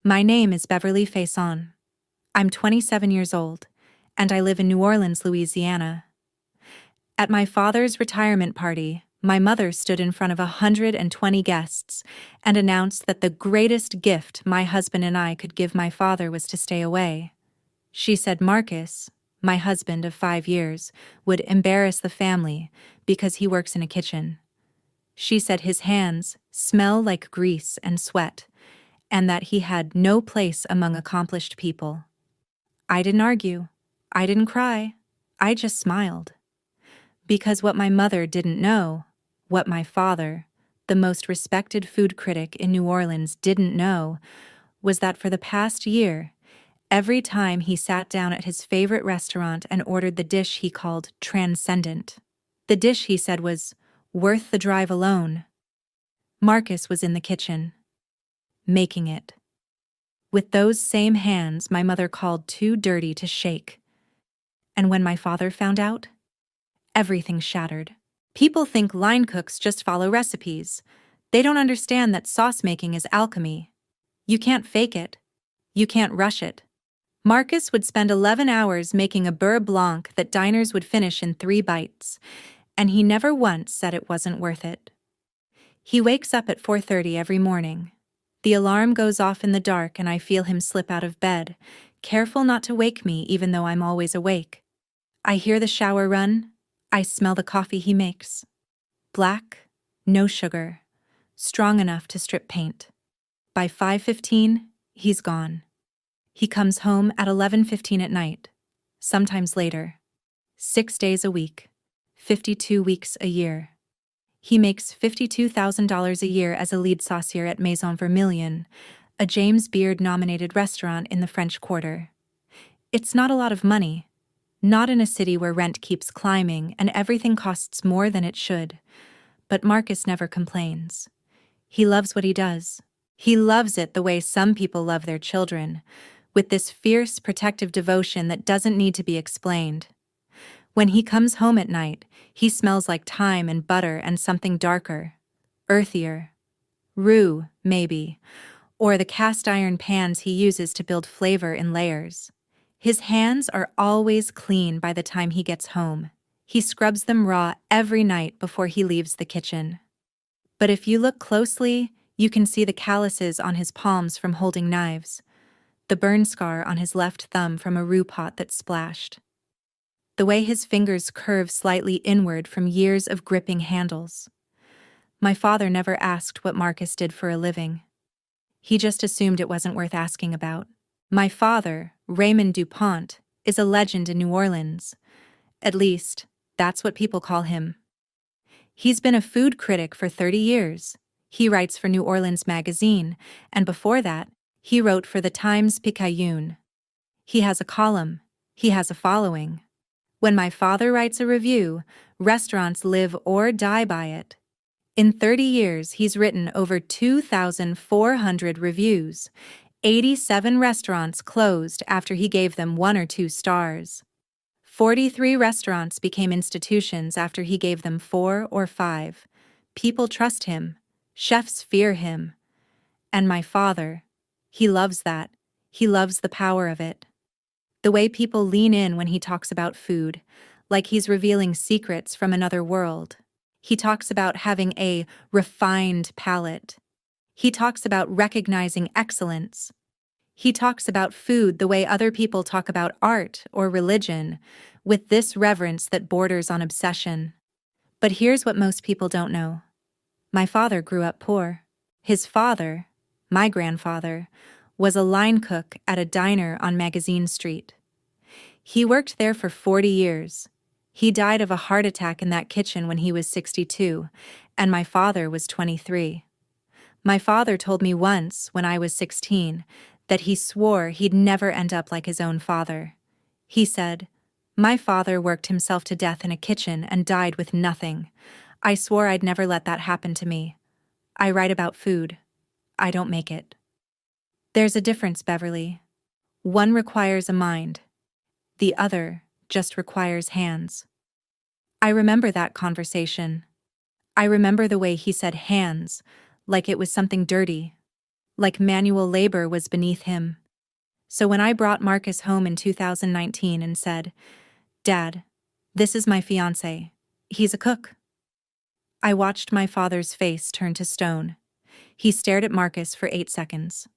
My name is Beverly Faison. I'm 27 years old, and I live in New Orleans, Louisiana. At my father's retirement party, my mother stood in front of 120 guests and announced that the greatest gift my husband and I could give my father was to stay away. She said Marcus, my husband of 5 years, would embarrass the family because he works in a kitchen. She said his hands smell like grease and sweat, and that he had no place among accomplished people. I didn't argue. I didn't cry. I just smiled. Because what my mother didn't know, what my father, the most respected food critic in New Orleans, didn't know, was that for the past year, every time he sat down at his favorite restaurant and ordered the dish he called transcendent, the dish he said was worth the drive alone, Marcus was in the kitchen, making it. With those same hands my mother called too dirty to shake. And when my father found out, everything shattered. People think line cooks just follow recipes. They don't understand that sauce making is alchemy. You can't fake it. You can't rush it. Marcus would spend 11 hours making a beurre blanc that diners would finish in 3 bites, and he never once said it wasn't worth it. He wakes up at 4:30 every morning. The alarm goes off in the dark and I feel him slip out of bed, careful not to wake me even though I'm always awake. I hear the shower run. I smell the coffee he makes. Black, no sugar, strong enough to strip paint. By 5:15, he's gone. He comes home at 11:15 at night, sometimes later. 6 days a week, 52 weeks a year. He makes $52,000 a year as a lead saucier at Maison Vermilion, a James Beard-nominated restaurant in the French Quarter. It's not a lot of money, not in a city where rent keeps climbing and everything costs more than it should. But Marcus never complains. He loves what he does. He loves it the way some people love their children, with this fierce, protective devotion that doesn't need to be explained. When he comes home at night, he smells like thyme and butter and something darker, earthier. Rue, maybe, or the cast iron pans he uses to build flavor in layers. His hands are always clean by the time he gets home. He scrubs them raw every night before he leaves the kitchen. But if you look closely, you can see the calluses on his palms from holding knives, the burn scar on his left thumb from a roux pot that splashed, the way his fingers curve slightly inward from years of gripping handles. My father never asked what Marcus did for a living. He just assumed it wasn't worth asking about. My father, Raymond DuPont, is a legend in New Orleans. At least, that's what people call him. He's been a food critic for 30 years. He writes for New Orleans Magazine, and before that, he wrote for the Times-Picayune. He has a column. He has a following. When my father writes a review, restaurants live or die by it. In 30 years, he's written over 2,400 reviews. 87 restaurants closed after he gave them 1 or 2 stars. 43 restaurants became institutions after he gave them 4 or 5. People trust him. Chefs fear him. And my father, he loves that. He loves the power of it. The way people lean in when he talks about food, like he's revealing secrets from another world. He talks about having a refined palate. He talks about recognizing excellence. He talks about food the way other people talk about art or religion, with this reverence that borders on obsession. But here's what most people don't know. My father grew up poor. His father, my grandfather, was a line cook at a diner on Magazine Street. He worked there for 40 years. He died of a heart attack in that kitchen when he was 62, and my father was 23. My father told me once, when I was 16, that he swore he'd never end up like his own father. He said, "My father worked himself to death in a kitchen and died with nothing. I swore I'd never let that happen to me. I write about food. I don't make it." There's a difference, Beverly. One requires a mind. The other just requires hands. I remember that conversation. I remember the way he said hands, like it was something dirty. like manual labor was beneath him. So when I brought Marcus home in 2019 and said, "Dad, this is my fiancé. He's a cook." I watched my father's face turn to stone. He stared at Marcus for 8 seconds.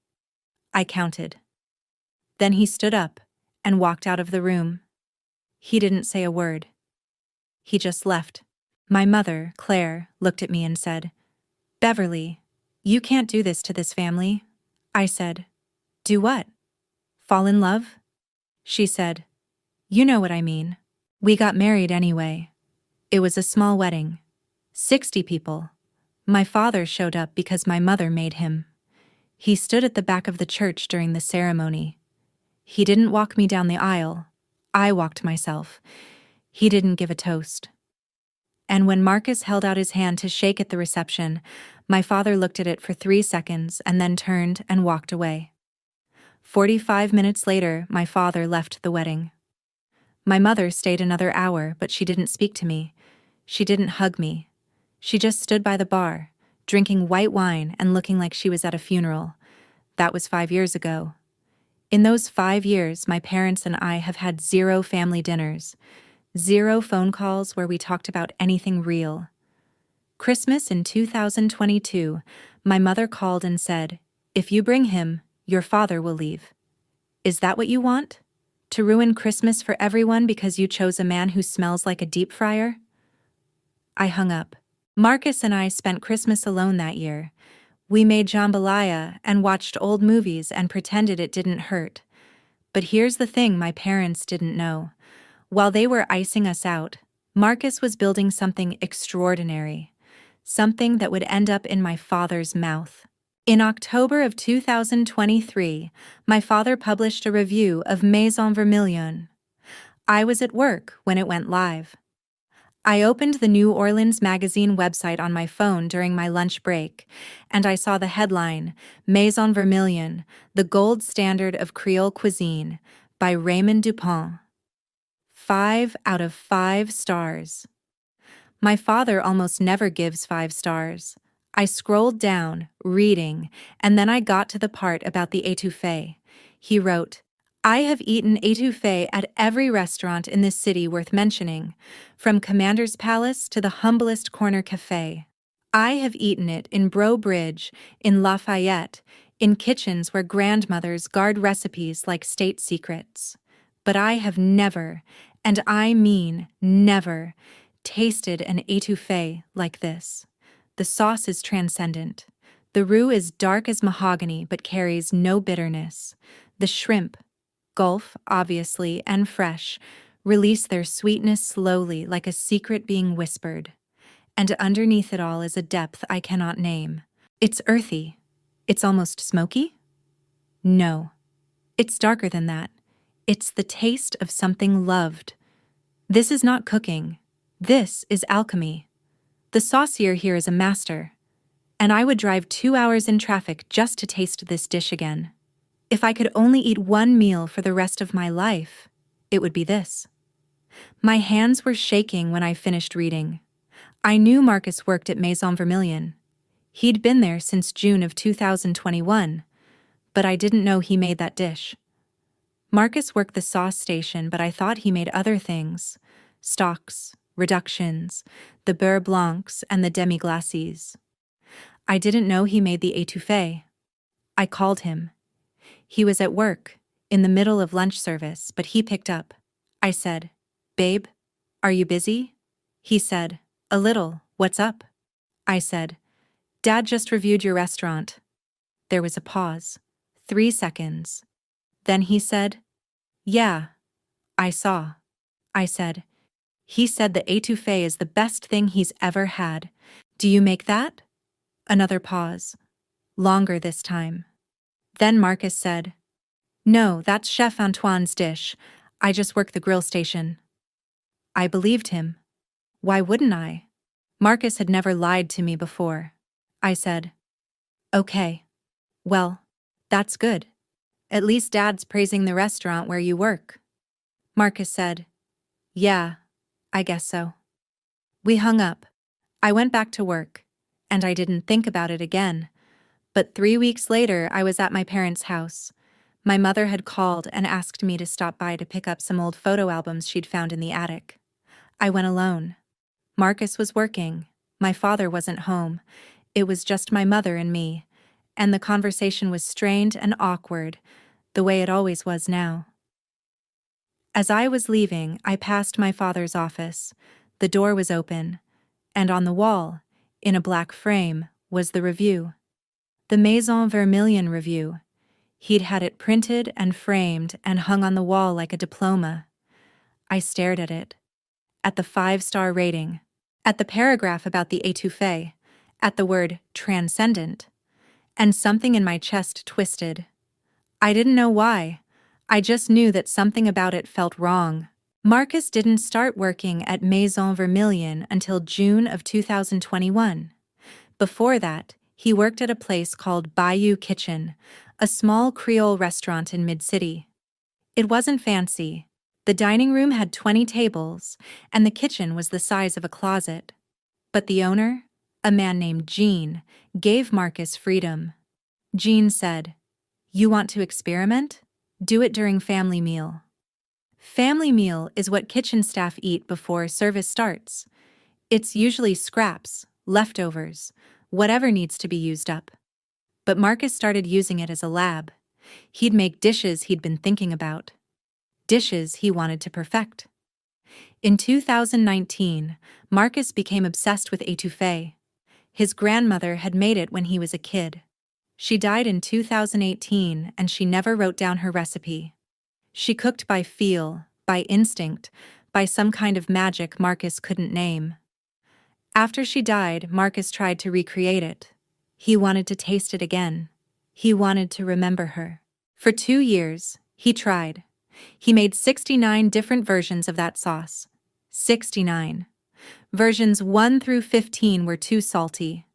I counted. Then he stood up and walked out of the room. He didn't say a word. He just left. My mother, Claire, looked at me and said, "Beverly, you can't do this to this family." I said, "Do what? Fall in love?" She said, "You know what I mean." We got married anyway. It was a small wedding. 60 people. My father showed up because my mother made him. He stood at the back of the church during the ceremony. He didn't walk me down the aisle. I walked myself. He didn't give a toast. And when Marcus held out his hand to shake at the reception, my father looked at it for 3 seconds and then turned and walked away. 45 minutes later, my father left the wedding. My mother stayed another hour, but she didn't speak to me. She didn't hug me. She just stood by the bar, drinking white wine and looking like she was at a funeral. That was 5 years ago. In those 5 years, my parents and I have had 0 family dinners, 0 phone calls where we talked about anything real. Christmas in 2022, my mother called and said, "If you bring him, your father will leave." Is that what you want? To ruin Christmas for everyone because you chose a man who smells like a deep fryer? I hung up. Marcus and I spent Christmas alone that year. We made jambalaya and watched old movies and pretended it didn't hurt. But here's the thing my parents didn't know. While they were icing us out, Marcus was building something extraordinary, something that would end up in my father's mouth. In October of 2023, my father published a review of Maison Vermilion. I was at work when it went live. I opened the New Orleans Magazine website on my phone during my lunch break, and I saw the headline, Maison Vermilion, the gold standard of Creole cuisine, by Raymond Dupont. 5 out of 5 stars. My father almost never gives 5 stars. I scrolled down, reading, and then I got to the part about the étouffée. He wrote, "I have eaten étouffée at every restaurant in this city worth mentioning, from Commander's Palace to the humblest corner cafe. I have eaten it in Breaux Bridge, in Lafayette, in kitchens where grandmothers guard recipes like state secrets. But I have never, and I mean never, tasted an étouffée like this. The sauce is transcendent. The roux is dark as mahogany but carries no bitterness. The shrimp, Gulf, obviously, and fresh, release their sweetness slowly like a secret being whispered. And underneath it all is a depth I cannot name. It's earthy. It's almost smoky? No. It's darker than that. It's the taste of something loved. This is not cooking. This is alchemy. The saucier here is a master. And I would drive 2 hours in traffic just to taste this dish again. If I could only eat one meal for the rest of my life, it would be this." My hands were shaking when I finished reading. I knew Marcus worked at Maison Vermilion. He'd been there since June of 2021, but I didn't know he made that dish. Marcus worked the sauce station, but I thought he made other things: stocks, reductions, the beurre blancs, and the demi-glaces. I didn't know he made the étouffée. I called him. He was at work, in the middle of lunch service, but he picked up. I said, "Babe, are you busy?" He said, "A little. What's up?" I said, "Dad just reviewed your restaurant." There was a pause. 3 seconds. Then he said, "Yeah, I saw." I said, "He said the étouffée is the best thing he's ever had. Do you make that?" Another pause. Longer this time. Then Marcus said, "No, that's Chef Antoine's dish. I just work the grill station." I believed him. Why wouldn't I? Marcus had never lied to me before. I said, "Okay. Well, that's good. At least Dad's praising the restaurant where you work." Marcus said, "Yeah, I guess so." We hung up. I went back to work, and I didn't think about it again. But 3 weeks later, I was at my parents' house. My mother had called and asked me to stop by to pick up some old photo albums she'd found in the attic. I went alone. Marcus was working. My father wasn't home. It was just my mother and me, and the conversation was strained and awkward, the way it always was now. As I was leaving, I passed my father's office. The door was open, and on the wall, in a black frame, was the review. The Maison Vermilion review. He'd had it printed and framed and hung on the wall like a diploma. I stared at it, at the 5-star rating, at the paragraph about the étouffée, at the word transcendent, and something in my chest twisted. I didn't know why. I just knew that something about it felt wrong. Marcus didn't start working at Maison Vermilion until June of 2021. Before that, he worked at a place called Bayou Kitchen, a small Creole restaurant in Mid-City. It wasn't fancy. The dining room had 20 tables, and the kitchen was the size of a closet. But the owner, a man named Jean, gave Marcus freedom. Jean said, "You want to experiment? Do it during family meal." Family meal is what kitchen staff eat before service starts. It's usually scraps, leftovers, whatever needs to be used up. But Marcus started using it as a lab. He'd make dishes he'd been thinking about. Dishes he wanted to perfect. In 2019, Marcus became obsessed with étouffée. His grandmother had made it when he was a kid. She died in 2018, and she never wrote down her recipe. She cooked by feel, by instinct, by some kind of magic Marcus couldn't name. After she died, Marcus tried to recreate it. He wanted to taste it again. He wanted to remember her. For 2 years, he tried. He made 69 different versions of that sauce. 69. Versions 1 through 15 were too salty.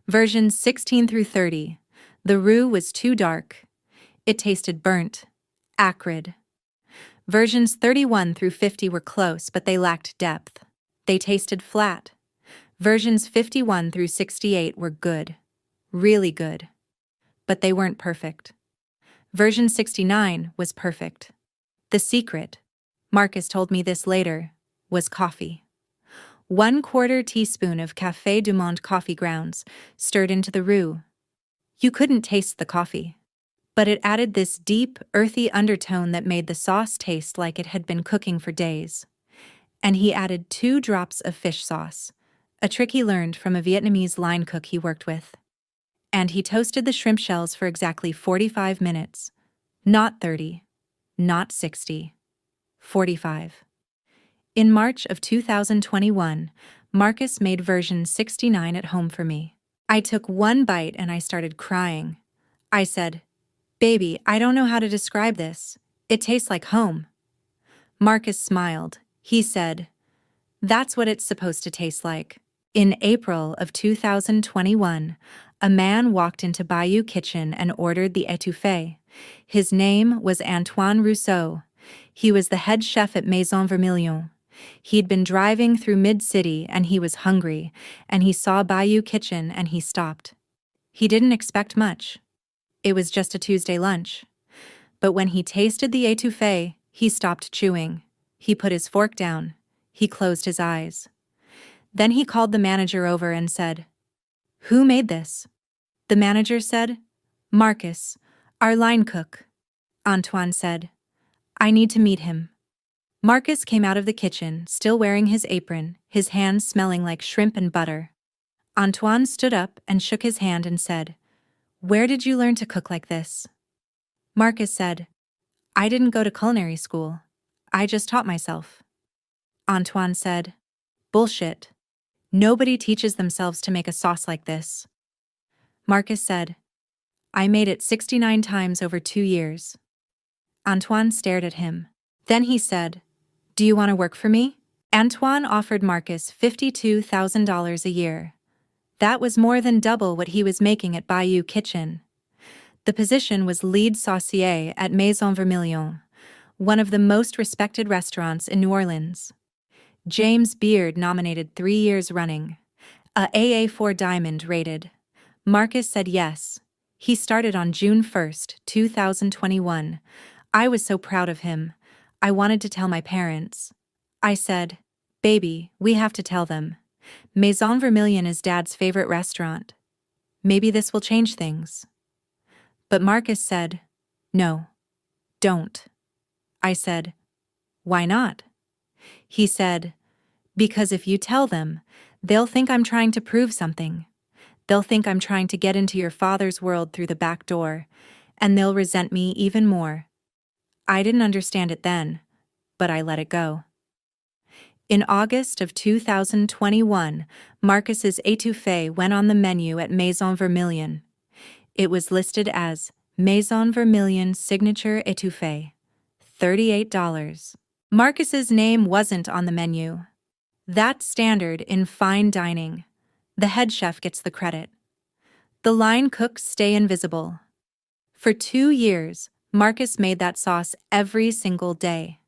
Versions 16 through 30, the roux was too dark. It tasted burnt, acrid. Versions 31 through 50 were close, but they lacked depth. They tasted flat. Versions 51 through 68 were good. Really good. But they weren't perfect. Version 69 was perfect. The secret, Marcus told me this later, was coffee. 1/4 teaspoon of Café du Monde coffee grounds stirred into the roux. You couldn't taste the coffee, but it added this deep, earthy undertone that made the sauce taste like it had been cooking for days. And he added 2 drops of fish sauce, a trick he learned from a Vietnamese line cook he worked with. And he toasted the shrimp shells for exactly 45 minutes. Not 30, not 60, 45. In March of 2021, Marcus made version 69 at home for me. I took 1 bite and I started crying. I said, "Baby, I don't know how to describe this. It tastes like home." Marcus smiled. He said, "That's what it's supposed to taste like." In April of 2021, a man walked into Bayou Kitchen and ordered the étouffée. His name was Antoine Rousseau. He was the head chef at Maison Vermilion. He'd been driving through Mid-City and he was hungry, and he saw Bayou Kitchen and he stopped. He didn't expect much. It was just a Tuesday lunch. But when he tasted the étouffée, he stopped chewing. He put his fork down. He closed his eyes. Then he called the manager over and said, "Who made this?" The manager said, "Marcus, our line cook." Antoine said, "I need to meet him." Marcus came out of the kitchen, still wearing his apron, his hands smelling like shrimp and butter. Antoine stood up and shook his hand and said, "Where did you learn to cook like this?" Marcus said, "I didn't go to culinary school. I just taught myself." Antoine said, "Bullshit. Nobody teaches themselves to make a sauce like this." Marcus said, "I made it 69 times over 2 years." Antoine stared at him. Then he said, "Do you want to work for me?" Antoine offered Marcus $52,000 a year. That was more than double what he was making at Bayou Kitchen. The position was lead saucier at Maison Vermilion, one of the most respected restaurants in New Orleans. James Beard nominated 3 years running. A AA4 Diamond rated. Marcus said yes. He started on June 1st, 2021. I was so proud of him. I wanted to tell my parents. I said, "Baby, we have to tell them. Maison Vermilion is Dad's favorite restaurant. Maybe this will change things." But Marcus said, "No, don't." I said, "Why not?" He said, "Because if you tell them, they'll think I'm trying to prove something. They'll think I'm trying to get into your father's world through the back door, and they'll resent me even more." I didn't understand it then, but I let it go. In August of 2021, Marcus's étouffée went on the menu at Maison Vermilion. It was listed as Maison Vermilion Signature Étouffée, $38. Marcus's name wasn't on the menu. That's standard in fine dining. The head chef gets the credit. The line cooks stay invisible. For 2 years, Marcus made that sauce every single day.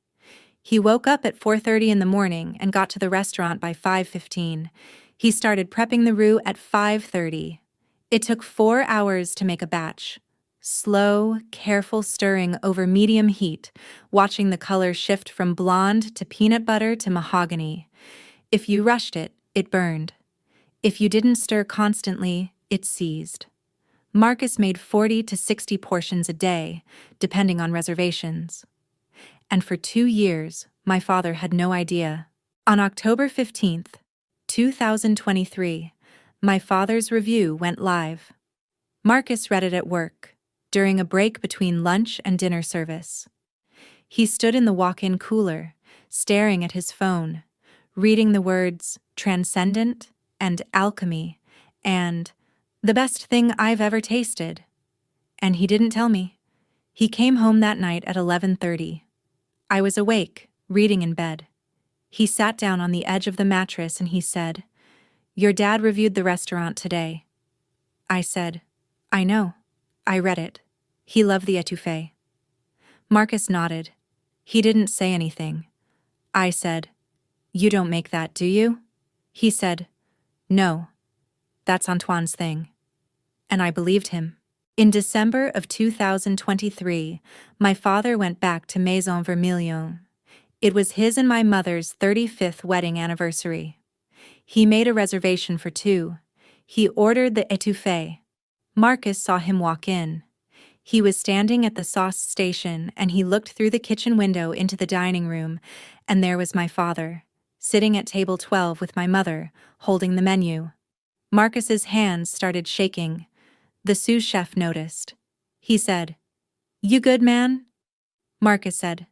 He woke up at 4:30 in the morning and got to the restaurant by 5:15. He started prepping the roux at 5:30. It took 4 hours to make a batch. Slow, careful stirring over medium heat, watching the color shift from blonde to peanut butter to mahogany. If you rushed it, it burned. If you didn't stir constantly, it seized. Marcus made 40 to 60 portions a day, depending on reservations. And for 2 years, my father had no idea. On October 15th, 2023, my father's review went live. Marcus read it at work, during a break between lunch and dinner service. He stood in the walk-in cooler, staring at his phone, reading the words transcendent and alchemy and the best thing I've ever tasted. And he didn't tell me. He came home that night at 11:30. I was awake, reading in bed. He sat down on the edge of the mattress and he said, "Your dad reviewed the restaurant today." I said, "I know. I read it. He loved the étouffée." Marcus nodded. He didn't say anything. I said, "You don't make that, do you?" He said, "No. That's Antoine's thing." And I believed him. In December of 2023, my father went back to Maison Vermilion. It was his and my mother's 35th wedding anniversary. He made a reservation for 2. He ordered the étouffée. Marcus saw him walk in. He was standing at the sauce station and he looked through the kitchen window into the dining room, and there was my father, sitting at table 12 with my mother, holding the menu. Marcus's hands started shaking. The sous chef noticed. He said, "You good, man?" Marcus said,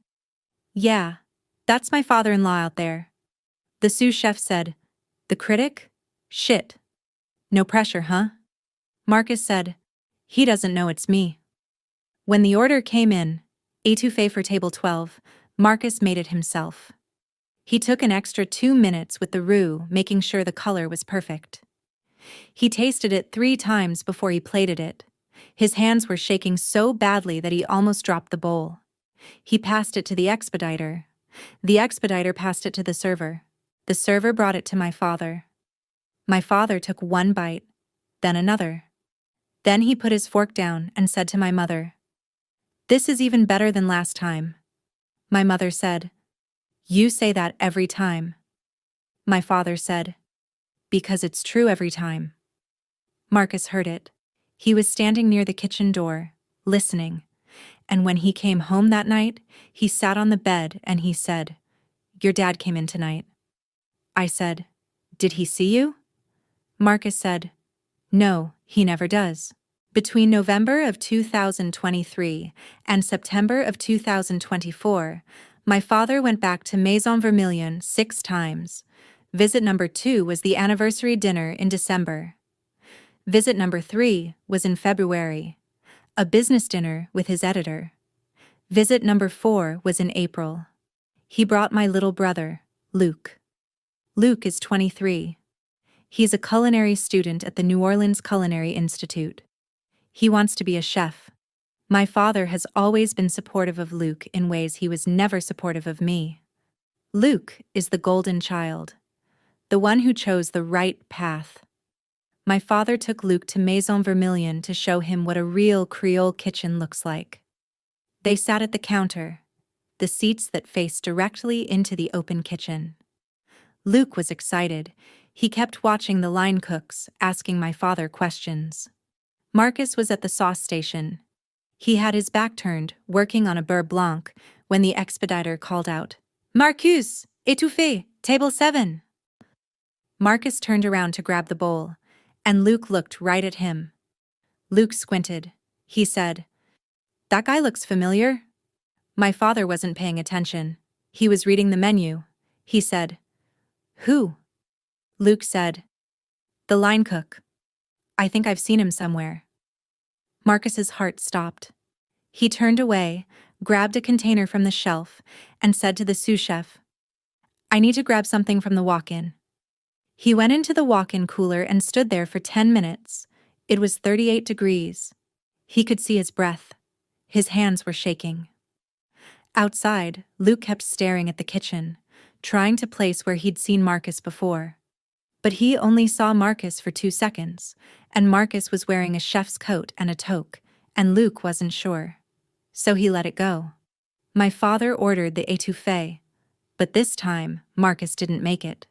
"Yeah, that's my father-in-law out there." The sous chef said, "The critic? Shit. No pressure, huh?" Marcus said, "He doesn't know it's me." When the order came in, étouffée for table 12, Marcus made it himself. He took an extra 2 minutes with the roux, making sure the color was perfect. He tasted it 3 times before he plated it. His hands were shaking so badly that he almost dropped the bowl. He passed it to the expediter. The expediter passed it to the server. The server brought it to my father. My father took 1 bite, then another. Then he put his fork down and said to my mother, "This is even better than last time." My mother said, "You say that every time." My father said, "Because it's true every time." Marcus heard it. He was standing near the kitchen door, listening, and when he came home that night, he sat on the bed and he said, "Your dad came in tonight." I said, "Did he see you?" Marcus said, "No, he never does." Between November of 2023 and September of 2024, my father went back to Maison Vermilion 6 times. Visit number 2 was the anniversary dinner in December. Visit number 3 was in February, a business dinner with his editor. Visit number 4 was in April. He brought my little brother, Luke. Luke is 23. He's a culinary student at the New Orleans Culinary Institute. He wants to be a chef. My father has always been supportive of Luke in ways he was never supportive of me. Luke is the golden child, the one who chose the right path. my father took Luc to Maison Vermilion to show him what a real Creole kitchen looks like. They sat at the counter, the seats that faced directly into the open kitchen. Luc was excited. He kept watching the line cooks, asking my father questions. Marcus was at the sauce station. He had his back turned, working on a beurre blanc, when the expediter called out, "Marcus, étouffé, table 7. Marcus turned around to grab the bowl, and Luc looked right at him. Luc squinted. He said, "That guy looks familiar." My father wasn't paying attention. He was reading the menu. He said, "Who?" Luc said, "The line cook. I think I've seen him somewhere." Marcus's heart stopped. He turned away, grabbed a container from the shelf, and said to the sous chef, "I need to grab something from the walk-in." He went into the walk-in cooler and stood there for 10 minutes. It was 38 degrees. He could see his breath. His hands were shaking. Outside, Luc kept staring at the kitchen, trying to place where he'd seen Marcus before. But he only saw Marcus for 2 seconds, and Marcus was wearing a chef's coat and a toque, and Luc wasn't sure. So he let it go. My father ordered the étouffée, but this time, Marcus didn't make it.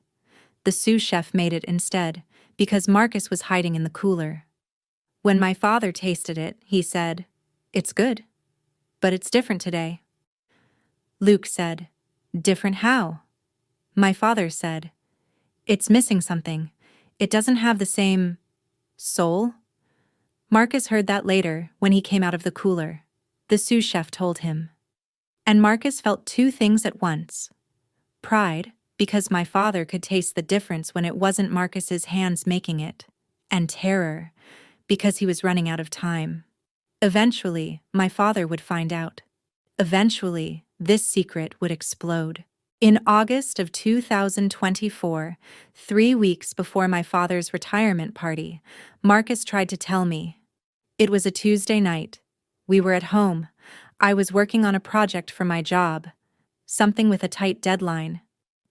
The sous chef made it instead, because Marcus was hiding in the cooler. When my father tasted it, he said, "It's good, but it's different today." Luc said, "Different how?" My father said, "It's missing something. It doesn't have the same soul." Marcus heard that later when he came out of the cooler. The sous chef told him. And Marcus felt 2 things at once. Pride, because my father could taste the difference when it wasn't Marcus's hands making it, and terror, because he was running out of time. Eventually, my father would find out. Eventually, this secret would explode. In August of 2024, 3 weeks before my father's retirement party, Marcus tried to tell me. It was a Tuesday night. We were at home. I was working on a project for my job, something with a tight deadline.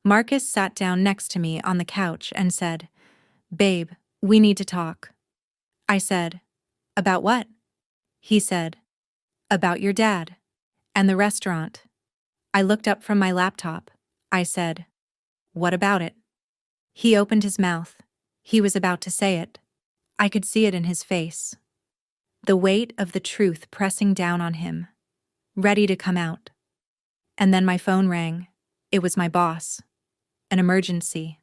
Marcus sat down next to me on the couch and said, "Babe, we need to talk." I said, "About what?" He said, "About your dad and the restaurant." I looked up from my laptop. I said, "What about it?" He opened his mouth. He was about to say it. I could see it in his face. The weight of the truth pressing down on him, ready to come out. And then my phone rang. It was my boss. An emergency.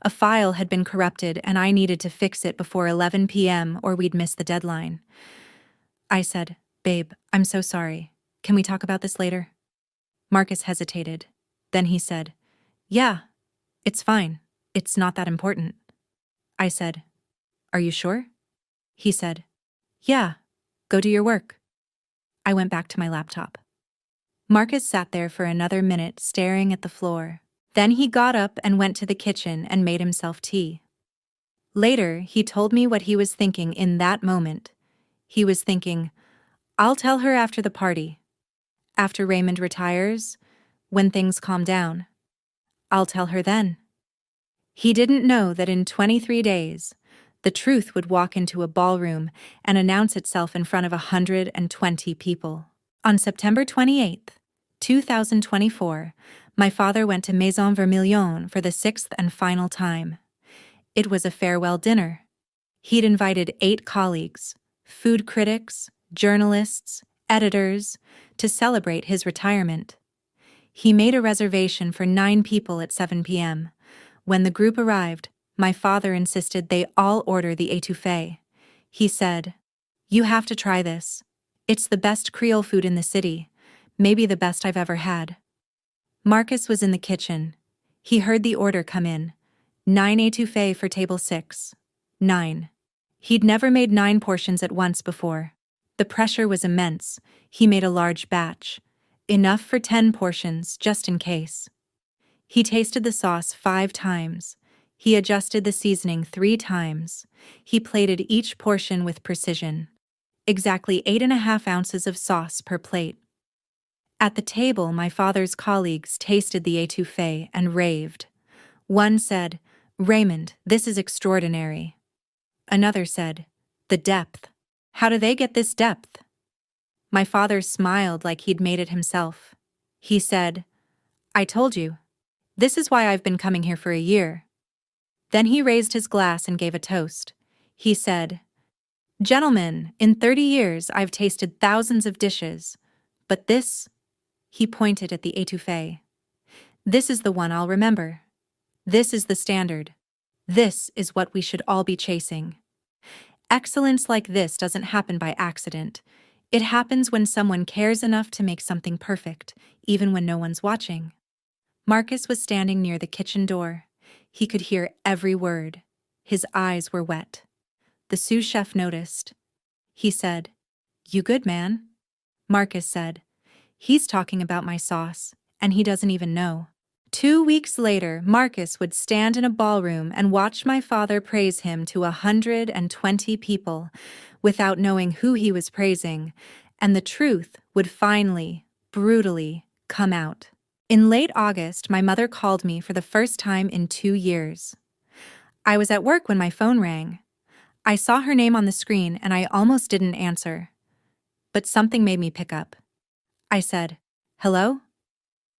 A file had been corrupted and I needed to fix it before 11 p.m. or we'd miss the deadline. I said, "Babe, I'm so sorry. Can we talk about this later?" Marcus hesitated. Then he said, "Yeah, it's fine. It's not that important." I said, "Are you sure?" He said, "Yeah, go do your work." I went back to my laptop. Marcus sat there for another minute staring at the floor. Then he got up and went to the kitchen and made himself tea. Later, he told me what he was thinking in that moment. He was thinking, "I'll tell her after the party. After Raymond retires, when things calm down. I'll tell her then." He didn't know that in 23 days, the truth would walk into a ballroom and announce itself in front of 120 people. On September 28th, 2024, my father went to Maison Vermilion for the 6th and final time. It was a farewell dinner. He'd invited 8 colleagues, food critics, journalists, editors, to celebrate his retirement. He made a reservation for 9 people at 7 p.m. When the group arrived, my father insisted they all order the étouffée. He said, "You have to try this. It's the best Creole food in the city, maybe the best I've ever had." Marcus was in the kitchen. He heard the order come in. 9 étouffées for table 6. 9. He'd never made 9 portions at once before. The pressure was immense. He made a large batch. Enough for 10 portions, just in case. He tasted the sauce 5 times. He adjusted the seasoning 3 times. He plated each portion with precision. Exactly 8.5 ounces of sauce per plate. At the table, my father's colleagues tasted the étouffée and raved. One said, "Raymond, this is extraordinary." Another said, "The depth. How do they get this depth?" My father smiled like he'd made it himself. He said, "I told you. This is why I've been coming here for a year." Then he raised his glass and gave a toast. He said, "Gentlemen, in 30 years I've tasted thousands of dishes, but this," he pointed at the étouffée, "this is the one I'll remember. This is the standard. This is what we should all be chasing." Excellence like this doesn't happen by accident. It happens when someone cares enough to make something perfect, even when no one's watching. Marcus was standing near the kitchen door. He could hear every word. His eyes were wet. The sous chef noticed. He said, "You good, man?" Marcus said, "He's talking about my sauce, and he doesn't even know." 2 weeks later, Marcus would stand in a ballroom and watch my father praise him to 120 people without knowing who he was praising, and the truth would finally, brutally, come out. In late August, my mother called me for the first time in 2 years. I was at work when my phone rang. I saw her name on the screen and I almost didn't answer. But something made me pick up. I said, "Hello?"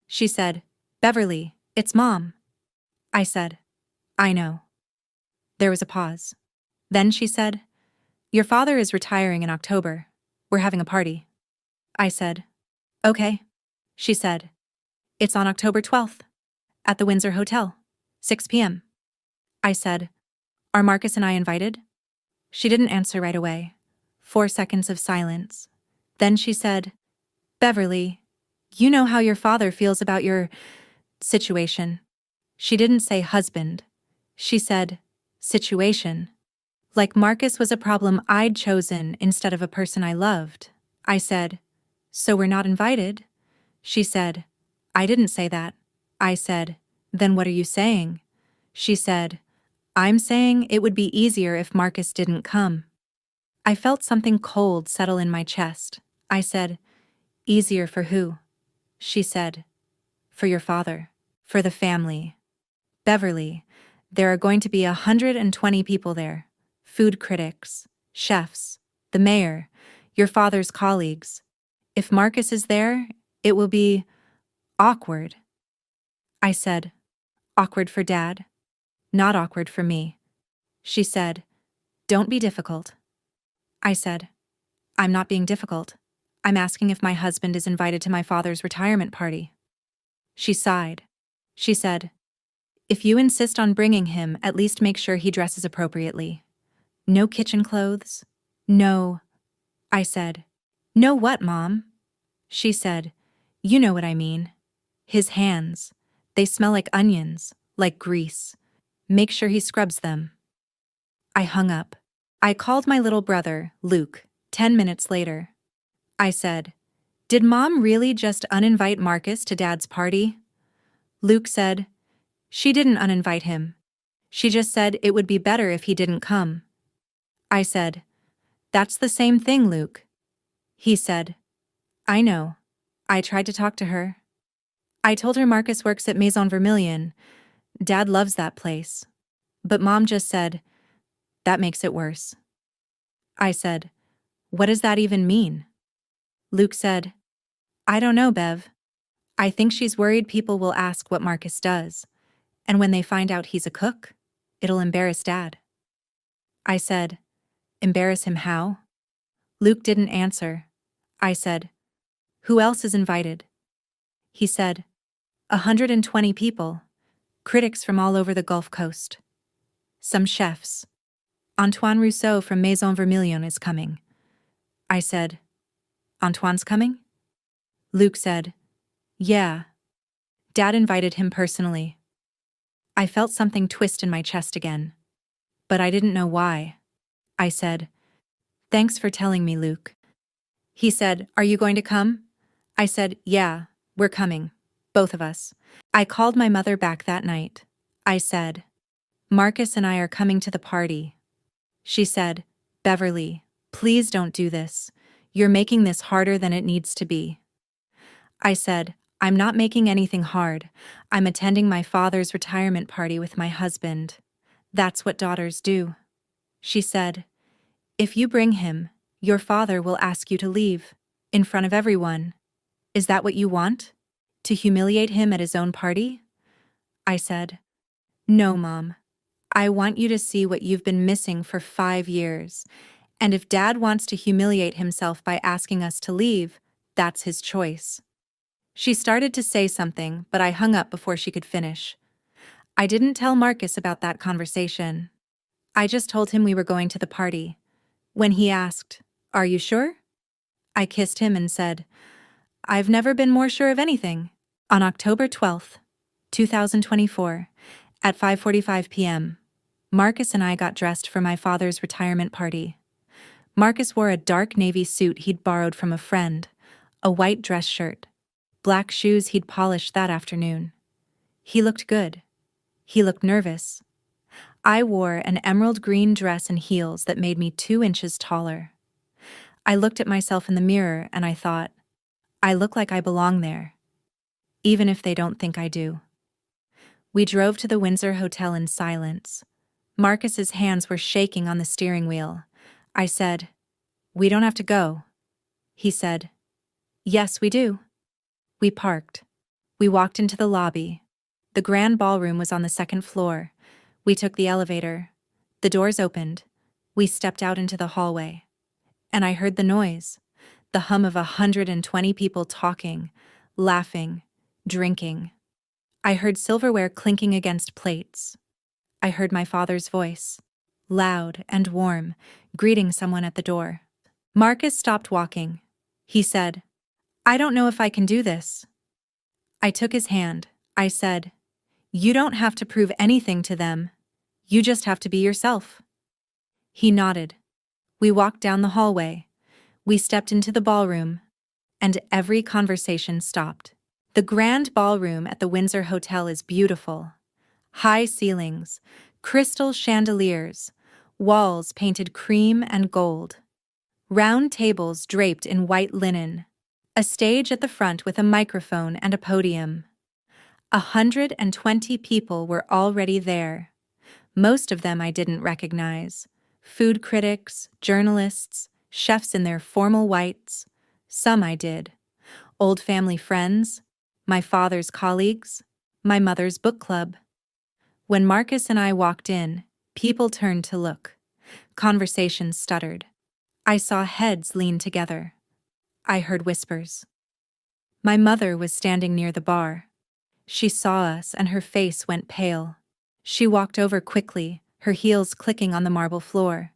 She said, "Beverly, it's Mom." I said, "I know." There was a pause. Then she said, "Your father is retiring in October. We're having a party." I said, "Okay." She said, "It's on October 12th, at the Windsor Hotel, 6 p.m. I said, "Are Marcus and I invited?" She didn't answer right away. 4 seconds of silence. Then she said, "Beverly, you know how your father feels about your situation." She didn't say husband. She said, situation. Like Marcus was a problem I'd chosen instead of a person I loved. I said, "So we're not invited?" She said, "I didn't say that." I said, "Then what are you saying?" She said, "I'm saying it would be easier if Marcus didn't come." I felt something cold settle in my chest. I said, "Easier for who?" She said, "For your father. For the family. Beverly, there are going to be 120 people there. Food critics, chefs, the mayor, your father's colleagues. If Marcus is there, it will be awkward." I said, "Awkward for Dad? Not awkward for me." She said, "Don't be difficult." I said, "I'm not being difficult. I'm asking if my husband is invited to my father's retirement party." She sighed. She said, "If you insist on bringing him, at least make sure he dresses appropriately. No kitchen clothes. No." I said, "No what, Mom?" She said, "You know what I mean. His hands. They smell like onions, like grease. Make sure he scrubs them." I hung up. I called my little brother, Luke, 10 minutes later. I said, "Did Mom really just uninvite Marcus to Dad's party?" Luke said, "She didn't uninvite him. She just said it would be better if he didn't come." I said, "That's the same thing, Luke." He said, "I know. I tried to talk to her. I told her Marcus works at Maison Vermilion. Dad loves that place. But Mom just said, 'That makes it worse.'" I said, "What does that even mean?" Luke said, "I don't know, Bev. I think she's worried people will ask what Marcus does, and when they find out he's a cook, it'll embarrass Dad." I said, "Embarrass him how?" Luke didn't answer. I said, "Who else is invited?" He said, 120 people, critics from all over the Gulf Coast. Some chefs. Antoine Rousseau from Maison Vermilion is coming. I said, "Antoine's coming?" Luke said, "Yeah. Dad invited him personally." I felt something twist in my chest again, but I didn't know why. I said, "Thanks for telling me, Luke." He said, "Are you going to come?" I said, "Yeah, we're coming. Both of us." I called my mother back that night. I said, "Marcus and I are coming to the party." She said, "Beverly, please don't do this. You're making this harder than it needs to be." I said, "I'm not making anything hard. I'm attending my father's retirement party with my husband. That's what daughters do." She said, "If you bring him, your father will ask you to leave, in front of everyone. Is that what you want? To humiliate him at his own party?" I said, "No, Mom. I want you to see what you've been missing for 5 years. And if Dad wants to humiliate himself by asking us to leave, that's his choice." She started to say something, but I hung up before she could finish. I didn't tell Marcus about that conversation. I just told him we were going to the party. When he asked, "Are you sure?" I kissed him and said, "I've never been more sure of anything." On October 12th, 2024, at 5:45 p.m., Marcus and I got dressed for my father's retirement party. Marcus wore a dark navy suit he'd borrowed from a friend, a white dress shirt, black shoes he'd polished that afternoon. He looked good. He looked nervous. I wore an emerald green dress and heels that made me 2 inches taller. I looked at myself in the mirror and I thought, I look like I belong there, even if they don't think I do. We drove to the Windsor Hotel in silence. Marcus's hands were shaking on the steering wheel. I said, "We don't have to go." He said, "Yes, we do." We parked. We walked into the lobby. The grand ballroom was on the second floor. We took the elevator. The doors opened. We stepped out into the hallway. And I heard the noise, the hum of 120 people talking, laughing, drinking. I heard silverware clinking against plates. I heard my father's voice, loud and warm, greeting someone at the door. Marcus stopped walking. He said, "I don't know if I can do this." I took his hand. I said, "You don't have to prove anything to them. You just have to be yourself." He nodded. We walked down the hallway. We stepped into the ballroom, and every conversation stopped. The grand ballroom at the Windsor Hotel is beautiful. High ceilings, crystal chandeliers, walls painted cream and gold. Round tables draped in white linen. A stage at the front with a microphone and a podium. 120 people were already there. Most of them I didn't recognize. Food critics, journalists, chefs in their formal whites. Some I did. Old family friends, my father's colleagues, my mother's book club. When Marcus and I walked in, people turned to look. Conversations stuttered. I saw heads lean together. I heard whispers. My mother was standing near the bar. She saw us and her face went pale. She walked over quickly, her heels clicking on the marble floor.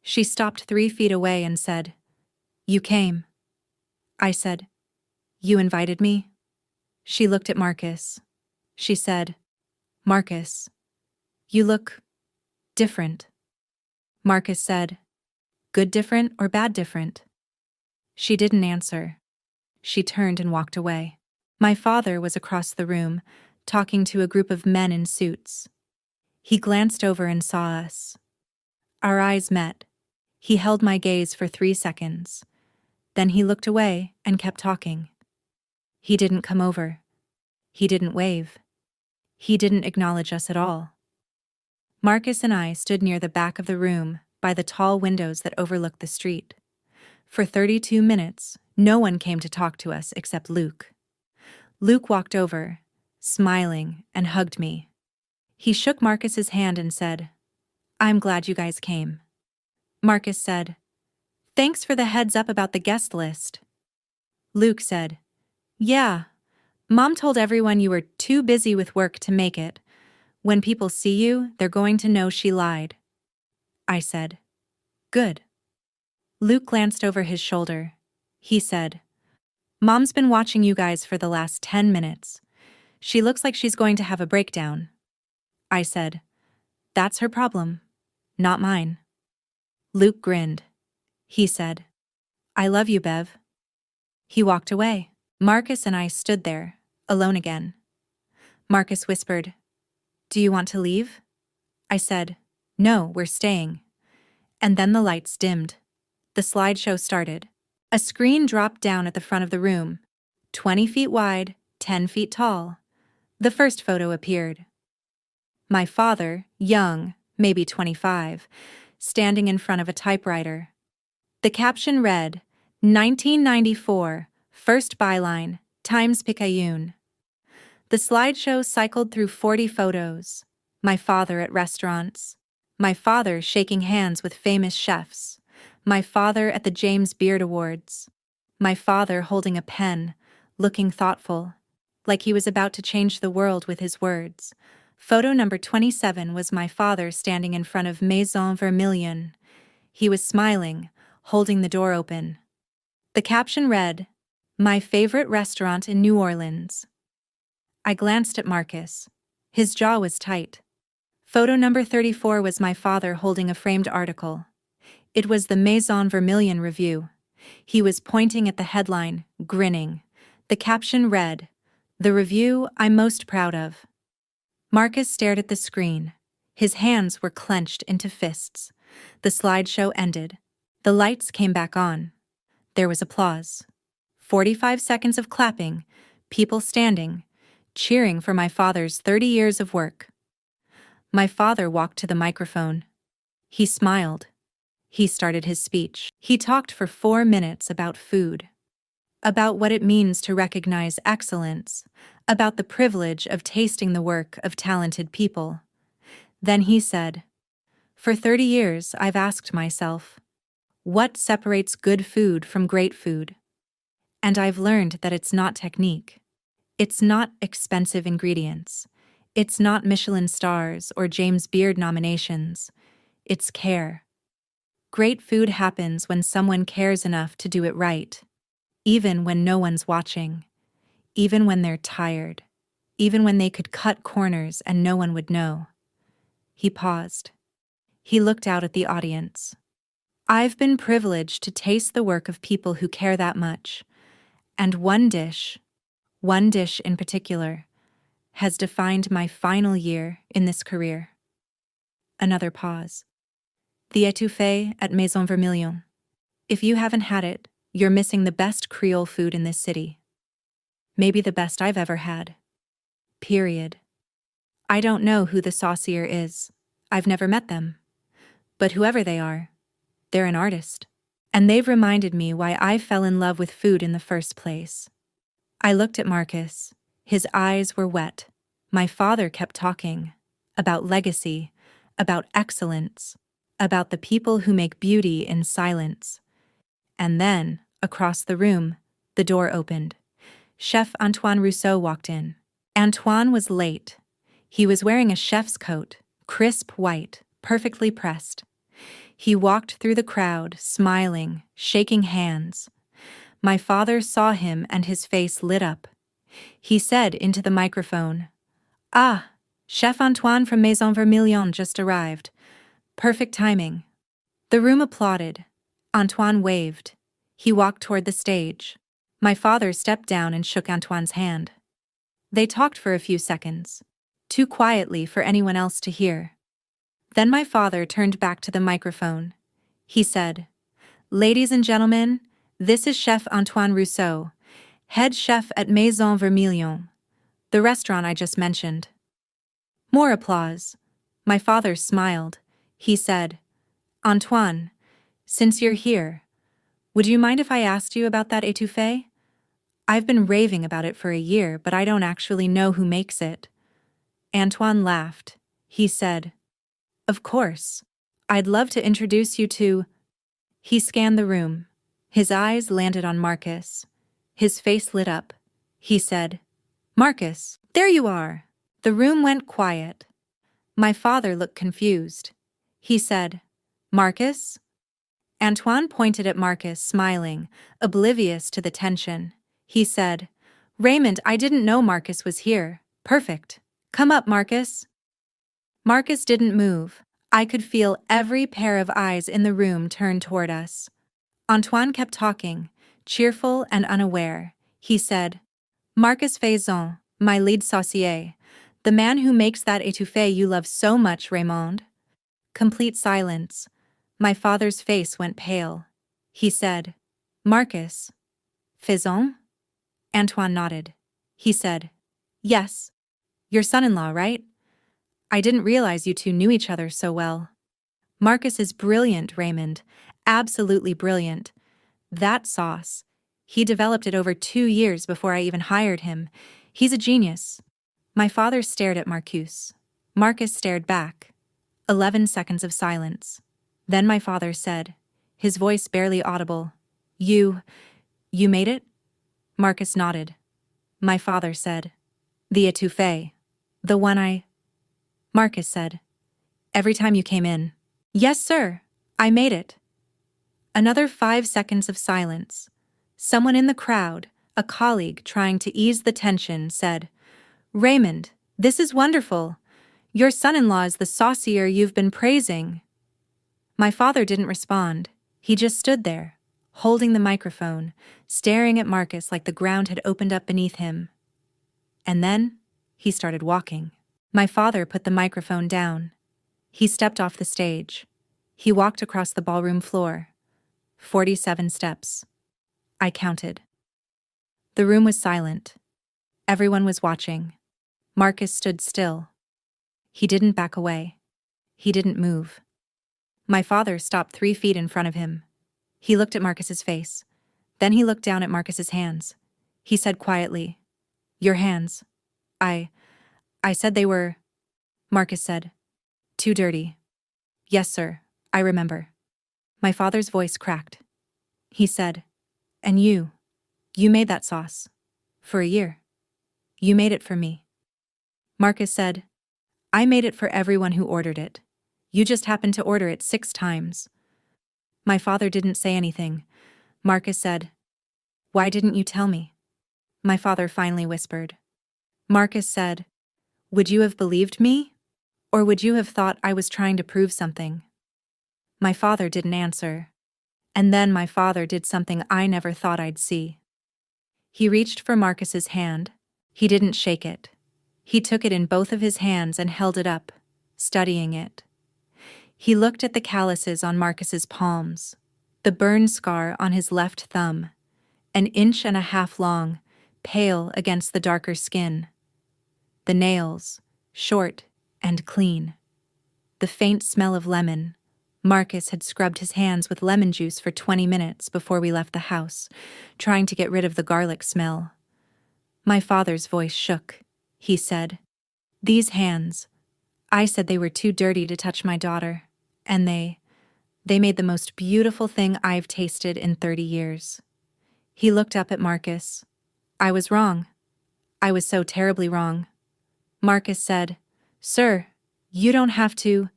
She stopped 3 feet away and said, "You came." I said, "You invited me?" She looked at Marcus. She said, "Marcus, you look different." Marcus said, "Good different or bad different?" She didn't answer. She turned and walked away. My father was across the room, talking to a group of men in suits. He glanced over and saw us. Our eyes met. He held my gaze for 3 seconds. Then he looked away and kept talking. He didn't come over. He didn't wave. He didn't acknowledge us at all. Marcus and I stood near the back of the room, by the tall windows that overlooked the street. For 32 minutes, no one came to talk to us except Luke. Luke walked over, smiling, and hugged me. He shook Marcus's hand and said, "I'm glad you guys came." Marcus said, "Thanks for the heads up about the guest list." Luke said, "Yeah, Mom told everyone you were too busy with work to make it. When people see you, they're going to know she lied." I said, "Good." Luke glanced over his shoulder. He said, "Mom's been watching you guys for the last 10 minutes. She looks like she's going to have a breakdown." I said, "That's her problem, not mine." Luke grinned. He said, "I love you, Bev." He walked away. Marcus and I stood there, alone again. Marcus whispered, "Do you want to leave?" I said, "No, we're staying." And then the lights dimmed. The slideshow started. A screen dropped down at the front of the room, 20 feet wide, 10 feet tall. The first photo appeared. My father, young, maybe 25, standing in front of a typewriter. The caption read, 1994, first byline, Times Picayune. The slideshow cycled through 40 photos. My father at restaurants. My father shaking hands with famous chefs. My father at the James Beard Awards. My father holding a pen, looking thoughtful, like he was about to change the world with his words. Photo number 27 was my father standing in front of Maison Vermilion. He was smiling, holding the door open. The caption read, "My favorite restaurant in New Orleans." I glanced at Marcus. His jaw was tight. Photo number 34 was my father holding a framed article. It was the Maison Vermilion review. He was pointing at the headline, grinning. The caption read, "The review I'm most proud of." Marcus stared at the screen. His hands were clenched into fists. The slideshow ended. The lights came back on. There was applause. 45 seconds of clapping, people standing, cheering for my father's 30 years of work. My father walked to the microphone. He smiled. He started his speech. He talked for 4 minutes about food, about what it means to recognize excellence, about the privilege of tasting the work of talented people. Then he said, "For 30 years, I've asked myself, what separates good food from great food? And I've learned that it's not technique. It's not expensive ingredients. It's not Michelin stars or James Beard nominations. It's care. Great food happens when someone cares enough to do it right, even when no one's watching, even when they're tired, even when they could cut corners and no one would know." He paused. He looked out at the audience. I've been privileged to taste the work of people who care that much, and one dish in particular, has defined my final year in this career. Another pause. The étouffée at Maison Vermilion. If you haven't had it, you're missing the best Creole food in this city. Maybe the best I've ever had. Period. I don't know who the saucier is. I've never met them. But whoever they are, they're an artist. And they've reminded me why I fell in love with food in the first place. I looked at Marcus. His eyes were wet. My father kept talking about legacy, about excellence, about the people who make beauty in silence. And then, across the room, the door opened. Chef Antoine Rousseau walked in. Antoine was late. He was wearing a chef's coat, crisp white, perfectly pressed. He walked through the crowd, smiling, shaking hands. My father saw him and his face lit up. He said into the microphone, "Ah, Chef Antoine from Maison Vermilion just arrived. Perfect timing." The room applauded. Antoine waved. He walked toward the stage. My father stepped down and shook Antoine's hand. They talked for a few seconds, too quietly for anyone else to hear. Then my father turned back to the microphone. He said, "Ladies and gentlemen, this is Chef Antoine Rousseau, head chef at Maison Vermilion, the restaurant I just mentioned." More applause. My father smiled. He said, "Antoine, since you're here, would you mind if I asked you about that étouffée? I've been raving about it for a year, but I don't actually know who makes it." Antoine laughed. He said, "Of course. I'd love to introduce you to—" He scanned the room. His eyes landed on Marcus. His face lit up. He said, "Marcus, there you are." The room went quiet. My father looked confused. He said, "Marcus?" Antoine pointed at Marcus, smiling, oblivious to the tension. He said, "Raymond, I didn't know Marcus was here. Perfect. Come up, Marcus." Marcus didn't move. I could feel every pair of eyes in the room turn toward us. Antoine kept talking, cheerful and unaware. He said, "Marcus Faison, my lead saucier, the man who makes that étouffée you love so much, Raymond." Complete silence. My father's face went pale. He said, "Marcus Faison?" Antoine nodded. He said, "Yes. Your son-in-law, right? I didn't realize you two knew each other so well." Marcus is brilliant, Raymond. Absolutely brilliant. That sauce. He developed it over 2 years before I even hired him. He's a genius. My father stared at Marcus. Marcus stared back. 11 seconds of silence. Then my father said, his voice barely audible, You made it? Marcus nodded. My father said, The étouffée. The one I... Marcus said, Every time you came in. Yes, sir. I made it. Another 5 seconds of silence. Someone in the crowd, a colleague trying to ease the tension, said, Raymond, this is wonderful. Your son-in-law is the saucier you've been praising. My father didn't respond. He just stood there, holding the microphone, staring at Marcus like the ground had opened up beneath him. And then, he started walking. My father put the microphone down. He stepped off the stage. He walked across the ballroom floor. 47 steps. I counted. The room was silent. Everyone was watching. Marcus stood still. He didn't back away. He didn't move. My father stopped 3 feet in front of him. He looked at Marcus's face. Then he looked down at Marcus's hands. He said quietly, Your hands. I said they were... Marcus said, Too dirty. Yes, sir, I remember. My father's voice cracked. He said, And you made that sauce. For a year. You made it for me. Marcus said, I made it for everyone who ordered it. You just happened to order it 6 times. My father didn't say anything. Marcus said, Why didn't you tell me? My father finally whispered. Marcus said, Would you have believed me? Or would you have thought I was trying to prove something? My father didn't answer. And then my father did something I never thought I'd see. He reached for Marcus's hand. He didn't shake it. He took it in both of his hands and held it up, studying it. He looked at the calluses on Marcus's palms, the burn scar on his left thumb, 1.5 inches long, pale against the darker skin. The nails, short and clean. The faint smell of lemon. Marcus had scrubbed his hands with lemon juice for 20 minutes before we left the house, trying to get rid of the garlic smell. My father's voice shook. He said, These hands. I said they were too dirty to touch my daughter, and they made the most beautiful thing I've tasted in 30 years. He looked up at Marcus. I was wrong. I was so terribly wrong. Marcus said, Sir, you don't have to.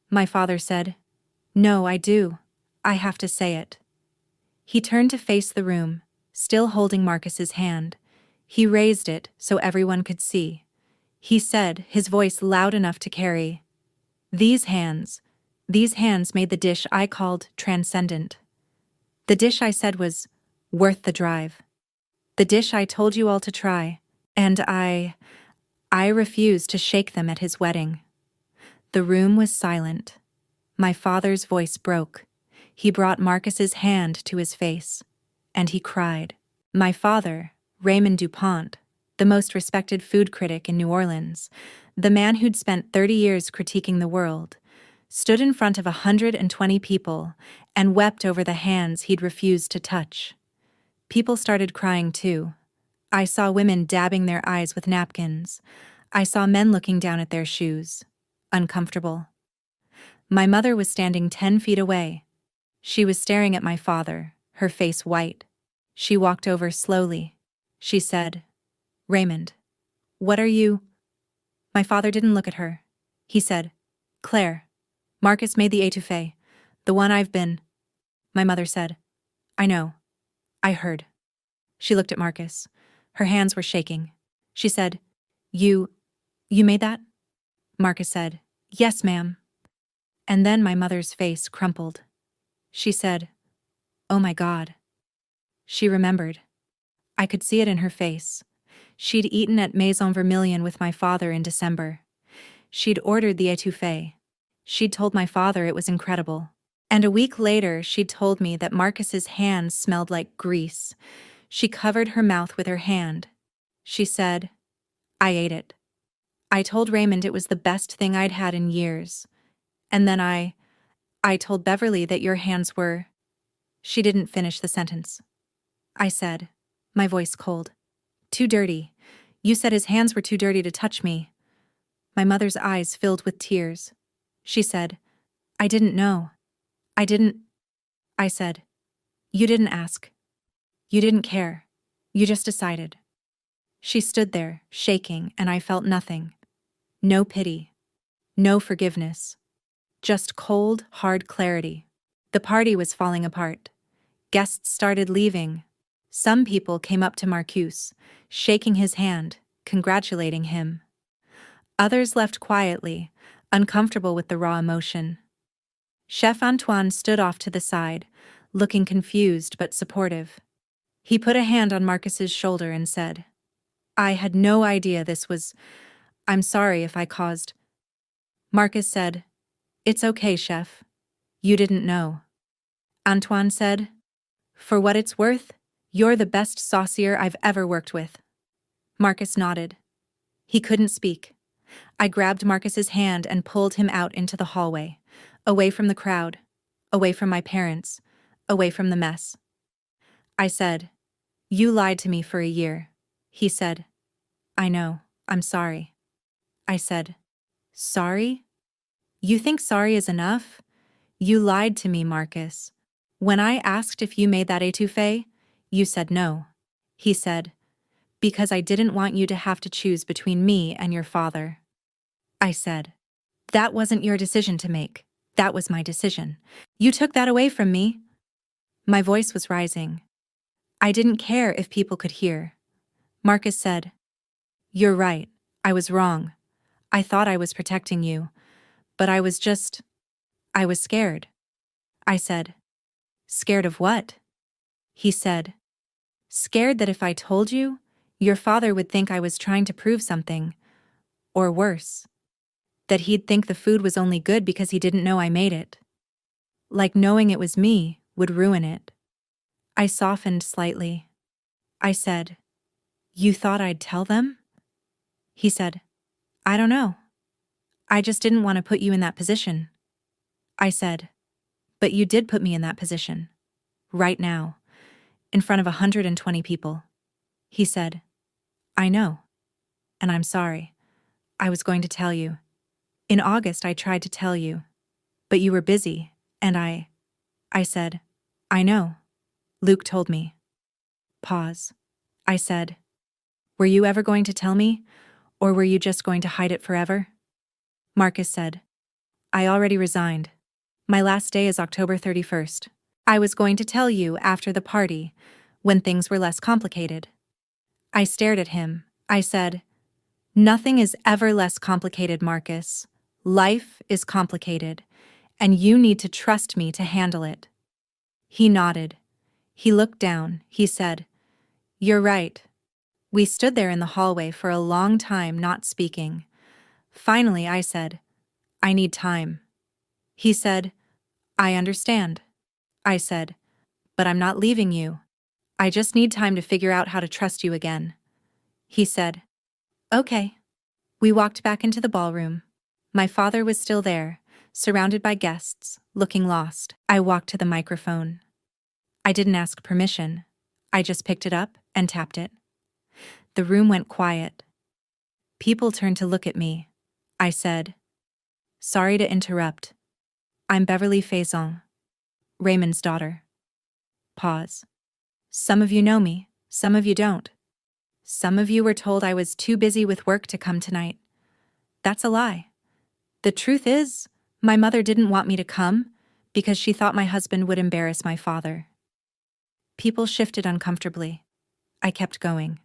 My father said, No, I do. I have to say it. He turned to face the room, still holding Marcus's hand. He raised it so everyone could see. He said, his voice loud enough to carry, These hands made the dish I called transcendent. The dish I said was worth the drive. The dish I told you all to try, and I refused to shake them at his wedding. The room was silent. My father's voice broke. He brought Marcus's hand to his face, and he cried. My father, Raymond DuPont, the most respected food critic in New Orleans, the man who'd spent 30 years critiquing the world, stood in front of 120 people and wept over the hands he'd refused to touch. People started crying too. I saw women dabbing their eyes with napkins. I saw men looking down at their shoes, uncomfortable. My mother was standing 10 feet away. She was staring at my father, her face white. She walked over slowly. She said, Raymond, what are you? My father didn't look at her. He said, Claire, Marcus made the étouffée, the one I've been. My mother said, I know. I heard. She looked at Marcus. Her hands were shaking. She said, You made that? Marcus said, Yes, ma'am. And then my mother's face crumpled. She said, Oh my God. She remembered. I could see it in her face. She'd eaten at Maison Vermilion with my father in December. She'd ordered the étouffée. She'd told my father it was incredible. And a week later, she'd told me that Marcus's hands smelled like grease. She covered her mouth with her hand. She said, I ate it. I told Raymond it was the best thing I'd had in years. And then I I told Beverly that your hands were. She didn't finish the sentence. I said, my voice cold. Too dirty. You said his hands were too dirty to touch me. My mother's eyes filled with tears. She said, I didn't know. I didn't. I said, you didn't ask. You didn't care. You just decided. She stood there, shaking, and I felt nothing. No pity. No forgiveness. Just cold, hard clarity. The party was falling apart. Guests started leaving. Some people came up to Marcus, shaking his hand, congratulating him. Others left quietly, uncomfortable with the raw emotion. Chef Antoine stood off to the side, looking confused but supportive. He put a hand on Marcus's shoulder and said, I had no idea this was. I'm sorry if I caused. Marcus said, It's okay, Chef. You didn't know. Antoine said, For what it's worth, you're the best saucier I've ever worked with. Marcus nodded. He couldn't speak. I grabbed Marcus's hand and pulled him out into the hallway, away from the crowd, away from my parents, away from the mess. I said, You lied to me for a year. He said, I know, I'm sorry. I said, Sorry? You think sorry is enough? You lied to me, Marcus. When I asked if you made that étouffée, you said no. He said, Because I didn't want you to have to choose between me and your father. I said, That wasn't your decision to make. That was my decision. You took that away from me. My voice was rising. I didn't care if people could hear. Marcus said, You're right. I was wrong. I thought I was protecting you. But I was scared. I said, Scared of what? He said, Scared that if I told you, your father would think I was trying to prove something. Or worse. That he'd think the food was only good because he didn't know I made it. Like knowing it was me would ruin it. I softened slightly. I said, You thought I'd tell them? He said, I don't know. I just didn't want to put you in that position. I said, But you did put me in that position. Right now. In front of 120 people. He said, I know. And I'm sorry. I was going to tell you. In August I tried to tell you. But you were busy, and I said, I know. Luke told me. Pause. I said, Were you ever going to tell me, or were you just going to hide it forever? Marcus said, I already resigned. My last day is October 31st. I was going to tell you after the party, when things were less complicated. I stared at him. I said, Nothing is ever less complicated, Marcus. Life is complicated, and you need to trust me to handle it. He nodded. He looked down. He said, You're right. We stood there in the hallway for a long time, not speaking. Finally, I said, I need time. He said, I understand. I said, But I'm not leaving you. I just need time to figure out how to trust you again. He said, Okay. We walked back into the ballroom. My father was still there, surrounded by guests, looking lost. I walked to the microphone. I didn't ask permission. I just picked it up and tapped it. The room went quiet. People turned to look at me. I said, Sorry to interrupt. I'm Beverly Faison, Raymond's daughter. Pause. Some of you know me, some of you don't. Some of you were told I was too busy with work to come tonight. That's a lie. The truth is, my mother didn't want me to come because she thought my husband would embarrass my father. People shifted uncomfortably. I kept going.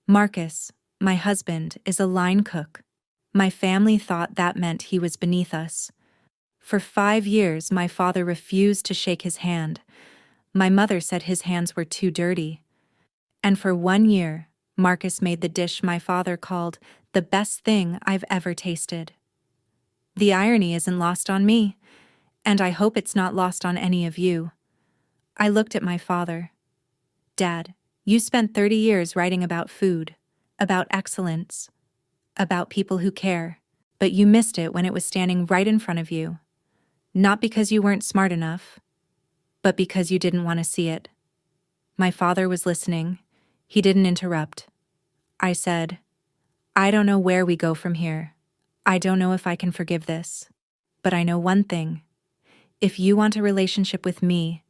Marcus, my husband, is a line cook. My family thought that meant he was beneath us. For 5 years, my father refused to shake his hand. My mother said his hands were too dirty. And for 1 year, Marcus made the dish my father called the best thing I've ever tasted. The irony isn't lost on me, and I hope it's not lost on any of you. I looked at my father. Dad, you spent 30 years writing about food, about excellence, about people who care, but you missed it when it was standing right in front of you. Not because you weren't smart enough, but because you didn't want to see it. My father was listening. He didn't interrupt. I said, I don't know where we go from here. I don't know if I can forgive this. But I know one thing. If you want a relationship with me,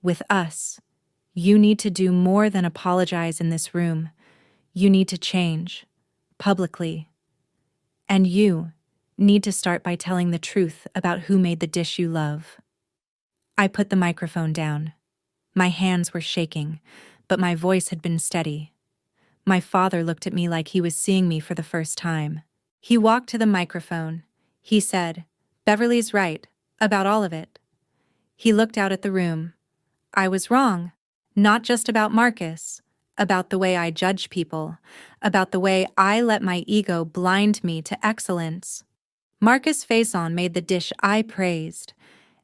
with us, you need to do more than apologize in this room. You need to change, publicly. And you need to start by telling the truth about who made the dish you love. I put the microphone down. My hands were shaking, but my voice had been steady. My father looked at me like he was seeing me for the first time. He walked to the microphone. He said, Beverly's right, about all of it. He looked out at the room. I was wrong, not just about Marcus, about the way I judge people, about the way I let my ego blind me to excellence. Marcus Faison made the dish I praised,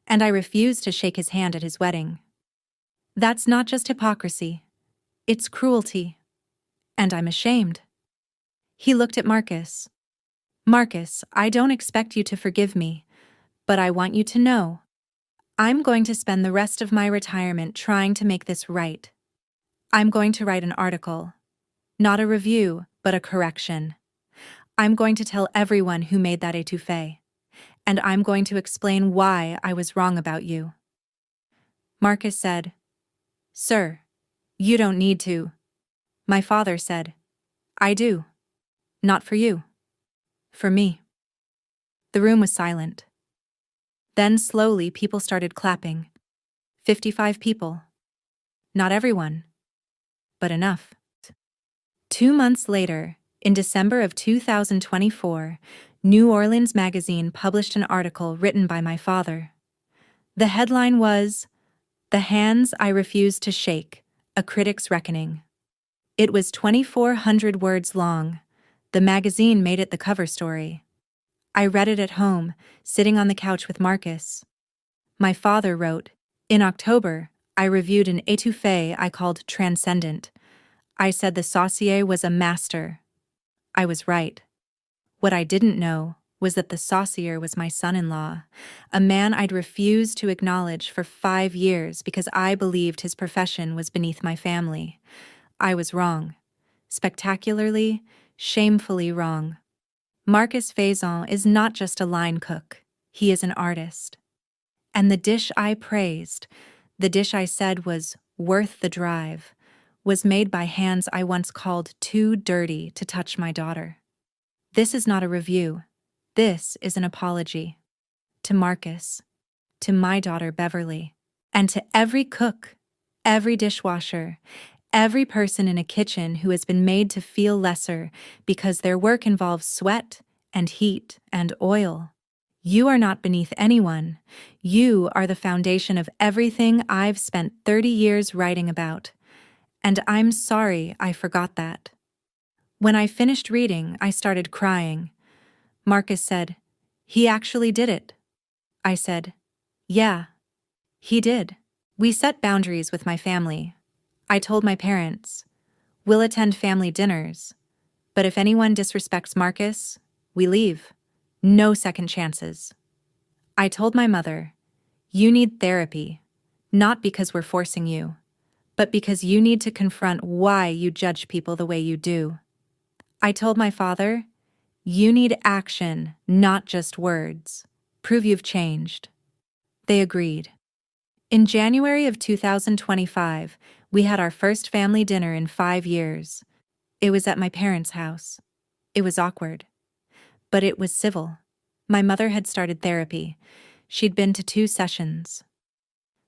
and I refused to shake his hand at his wedding. That's not just hypocrisy. It's cruelty. And I'm ashamed. He looked at Marcus. Marcus, I don't expect you to forgive me, but I want you to know. I'm going to spend the rest of my retirement trying to make this right. I'm going to write an article. Not a review, but a correction. I'm going to tell everyone who made that étouffée. And I'm going to explain why I was wrong about you. Marcus said, Sir, you don't need to. My father said, I do. Not for you. For me. The room was silent. Then slowly people started clapping. 55 people. Not everyone, but enough. 2 months later, in December of 2024, New Orleans Magazine published an article written by my father. The headline was, The Hands I Refused to Shake, A Critic's Reckoning. It was 2,400 words long. The magazine made it the cover story. I read it at home, sitting on the couch with Marcus. My father wrote, In October, I reviewed an étouffée I called Transcendent. I said the saucier was a master. I was right. What I didn't know was that the saucier was my son-in-law, a man I'd refused to acknowledge for 5 years because I believed his profession was beneath my family. I was wrong. Spectacularly, shamefully wrong. Marcus Faison is not just a line cook. He is an artist. And the dish I praised, the dish I said was worth the drive, was made by hands I once called too dirty to touch my daughter. This is not a review. This is an apology. To Marcus, to my daughter Beverly, and to every cook, every dishwasher, every person in a kitchen who has been made to feel lesser because their work involves sweat and heat and oil. You are not beneath anyone. You are the foundation of everything I've spent 30 years writing about. And I'm sorry I forgot that. When I finished reading, I started crying. Marcus said, He actually did it. I said, Yeah, he did. We set boundaries with my family. I told my parents, We'll attend family dinners, but if anyone disrespects Marcus, we leave. No second chances. I told my mother, You need therapy, not because we're forcing you, but because you need to confront why you judge people the way you do. I told my father, You need action, not just words. Prove you've changed. They agreed. In January of 2025, we had our first family dinner in 5 years. It was at my parents' house. It was awkward. But it was civil. My mother had started therapy. She'd been to 2 sessions.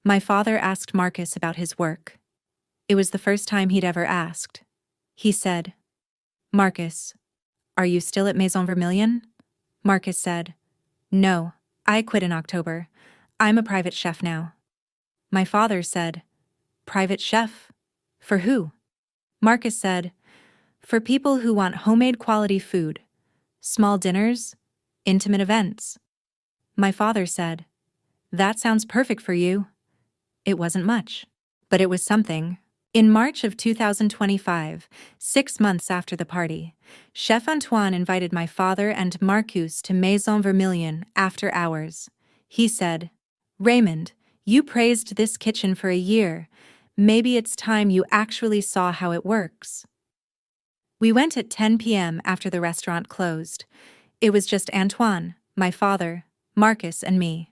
My father asked Marcus about his work. It was the first time he'd ever asked. He said, Marcus, are you still at Maison Vermilion? Marcus said, No, I quit in October. I'm a private chef now. My father said, Private chef? For who? Marcus said, For people who want homemade quality food, small dinners, intimate events. My father said, That sounds perfect for you. It wasn't much, but it was something. In March of 2025, 6 months after the party, Chef Antoine invited my father and Marcus to Maison Vermilion after hours. He said, "Raymond, you praised this kitchen for a year. Maybe it's time you actually saw how it works." We went at 10 p.m. after the restaurant closed. It was just Antoine, my father, Marcus, and me.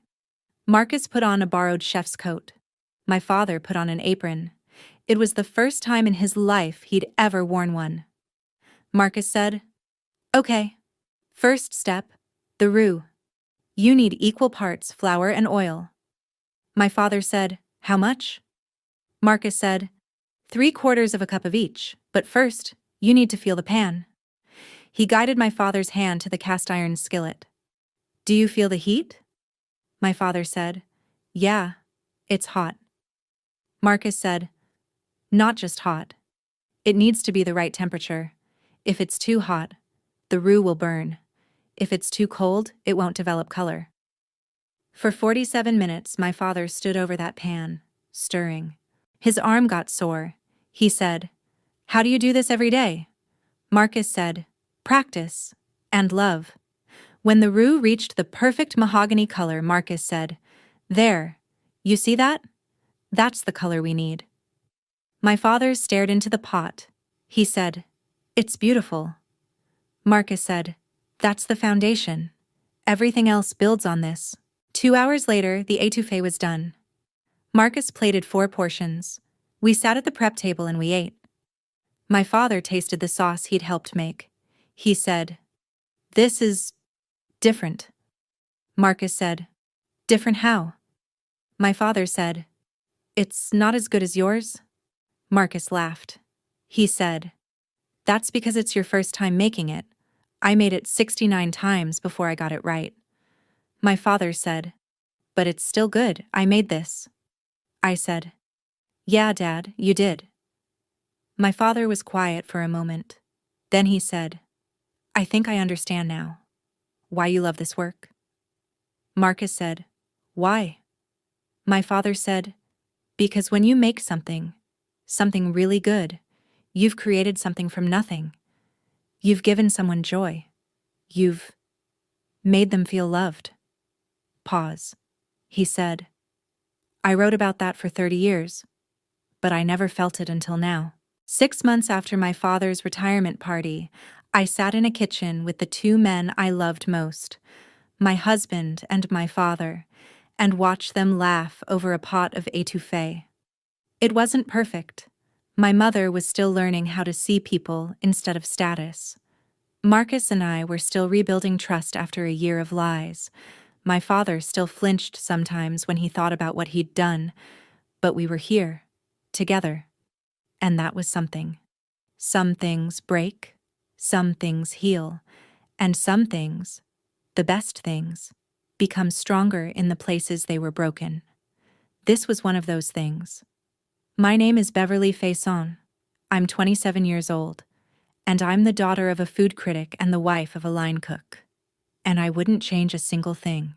Marcus put on a borrowed chef's coat. My father put on an apron. It was the first time in his life he'd ever worn one. Marcus said, "Okay. First step, the roux. You need equal parts flour and oil." My father said, "How much?" Marcus said, "3/4 of a cup of each, but first, you need to feel the pan." He guided my father's hand to the cast iron skillet. "Do you feel the heat?" My father said, "Yeah, it's hot." Marcus said, "Not just hot. It needs to be the right temperature. If it's too hot, the roux will burn. If it's too cold, it won't develop color." For 47 minutes, my father stood over that pan, stirring. His arm got sore. He said, "How do you do this every day?" Marcus said, "Practice and love." When the roux reached the perfect mahogany color, Marcus said, "There, you see that? That's the color we need." My father stared into the pot. He said, "It's beautiful." Marcus said, "That's the foundation. Everything else builds on this." 2 hours later, the étouffée was done. Marcus plated 4 portions. We sat at the prep table and we ate. My father tasted the sauce he'd helped make. He said, "This is different." Marcus said, "Different how?" My father said, "It's not as good as yours." Marcus laughed. He said, "That's because it's your first time making it. I made it 69 times before I got it right." My father said, "But it's still good. I made this." I said, "Yeah, Dad, you did." My father was quiet for a moment. Then he said, "I think I understand now. Why you love this work." Marcus said, "Why?" My father said, "Because when you make something really good, you've created something from nothing. You've given someone joy. You've made them feel loved." Pause. He said, "I wrote about that for 30 years, but I never felt it until now." 6 months after my father's retirement party, I sat in a kitchen with the 2 men I loved most, my husband and my father, and watched them laugh over a pot of étouffée. It wasn't perfect. My mother was still learning how to see people instead of status. Marcus and I were still rebuilding trust after a year of lies. My father still flinched sometimes when he thought about what he'd done, but we were here, together, and that was something. Some things break, some things heal, and some things, the best things, become stronger in the places they were broken. This was one of those things. My name is Beverly Faison. I'm 27 years old, and I'm the daughter of a food critic and the wife of a line cook. And I wouldn't change a single thing.